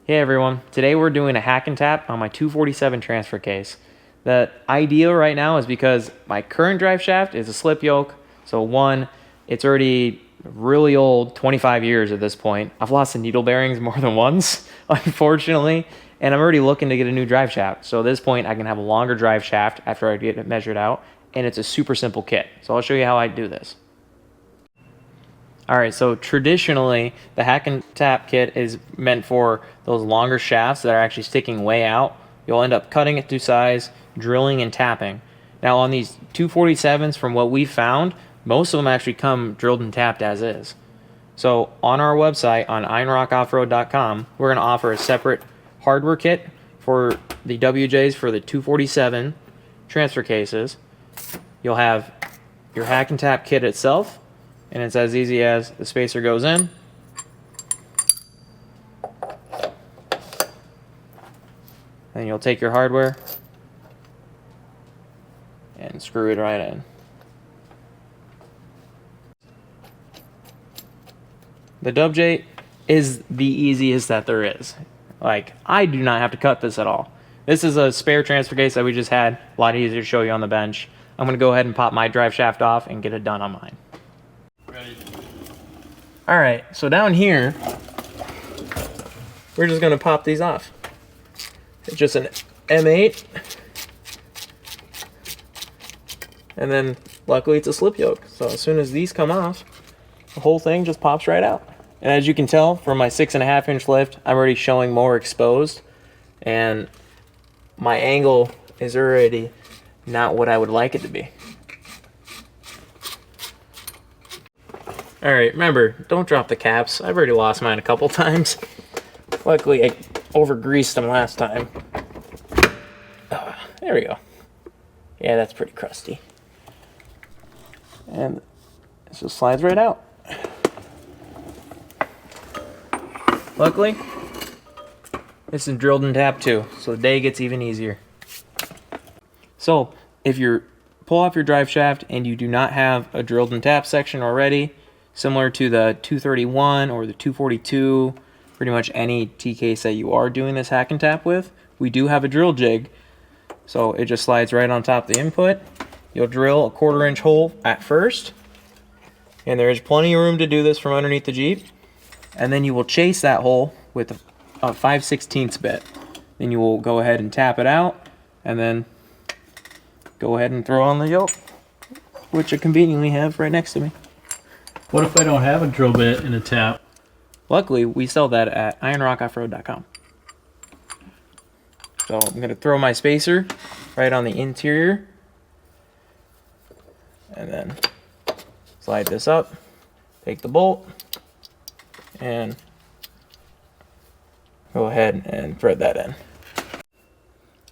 Hey everyone, today we're doing a hack and tap on my 247 transfer case. The idea right now is because my current drive shaft is a slip yoke, so one, it's already really old, 25 years at this point. I've lost the needle bearings more than once, unfortunately, and I'm already looking to get a new drive shaft. So at this point I can have a longer drive shaft after I get it measured out, and it's a super simple kit. So I'll show you how I do this. All right, so traditionally, the hack and tap kit is meant for those longer shafts that are actually sticking way out. You'll end up cutting it to size, drilling and tapping. Now on these 247s, from what we've found, most of them actually come drilled and tapped as is. So on our website, on ironrockoffroad.com, we're gonna offer a separate hardware kit for the WJs for the 247 transfer cases. You'll have your hack and tap kit itself, and it's as easy as the spacer goes in, and you'll take your hardware and screw it right in. The WJ is the easiest that there is. Like, I do not have to cut this at all. This is a spare transfer case that we just had, a lot easier to show you on the bench. I'm gonna go ahead and pop my drive shaft off and get it done on mine. All right, so down here, we're just gonna pop these off. It's just an M8, and then luckily it's a slip yoke. So as soon as these come off, the whole thing just pops right out. And as you can tell from my 6.5 inch lift, I'm already showing more exposed, and my angle is already not what I would like it to be. All right, remember, don't drop the caps. I've already lost mine a couple times. Luckily, I over-greased them last time. There we go. Yeah, that's pretty crusty. And it just slides right out. Luckily, this is drilled and tapped too, so the day gets even easier. So, if you pull off your drive shaft and you do not have a drilled and tapped section already, similar to the 231 or the 242, pretty much any T case that you are doing this hack and tap with, we do have a drill jig. So it just slides right on top of the input. You'll drill a 1/4 inch hole at first, and there is plenty of room to do this from underneath the Jeep. And then you will chase that hole with a 5/16 bit. Then you will go ahead and tap it out, and then go ahead and throw on the yoke, which I conveniently have right next to me. What if I don't have a drill bit and a tap? Luckily, we sell that at ironrockoffroad.com. So I'm going to throw my spacer right on the interior, and then slide this up, take the bolt, and go ahead and thread that in.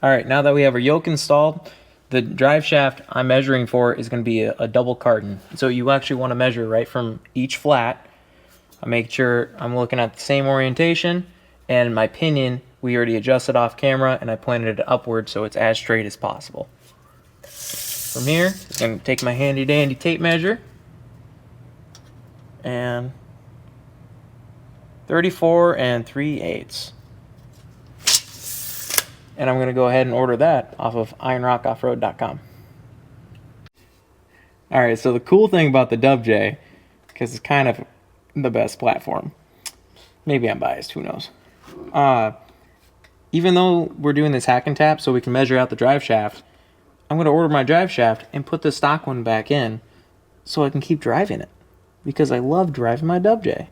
All right, now that we have our yoke installed, the drive shaft I'm measuring for is going to be a double cardan. So you actually want to measure right from each flat. I make sure I'm looking at the same orientation, and my pinion, we already adjusted off camera, and I pointed it upward so it's as straight as possible. From here, I'm going to take my handy dandy tape measure, and 34 3/8. And I'm going to go ahead and order that off of ironrockoffroad.com. All right, so the cool thing about the WJ, because it's kind of the best platform, maybe I'm biased, who knows. Even though we're doing this hack and tap so we can measure out the drive shaft, I'm going to order my drive shaft and put the stock one back in so I can keep driving it, because I love driving my WJ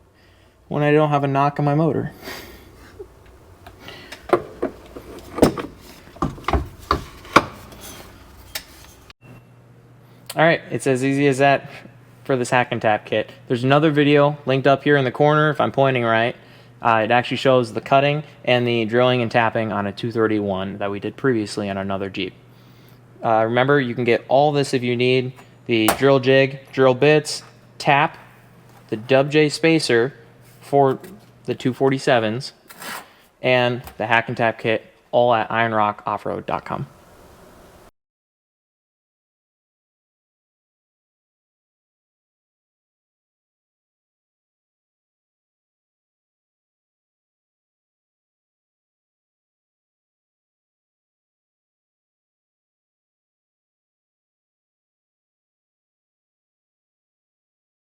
when I don't have a knock on my motor. All right, it's as easy as that for this hack and tap kit. There's another video linked up here in the corner if I'm pointing right. It actually shows the cutting and the drilling and tapping on a 231 that we did previously on another Jeep. Remember, you can get all this if you need: the drill jig, drill bits, tap, the WJ spacer for the 247s, and the hack and tap kit, all at ironrockoffroad.com.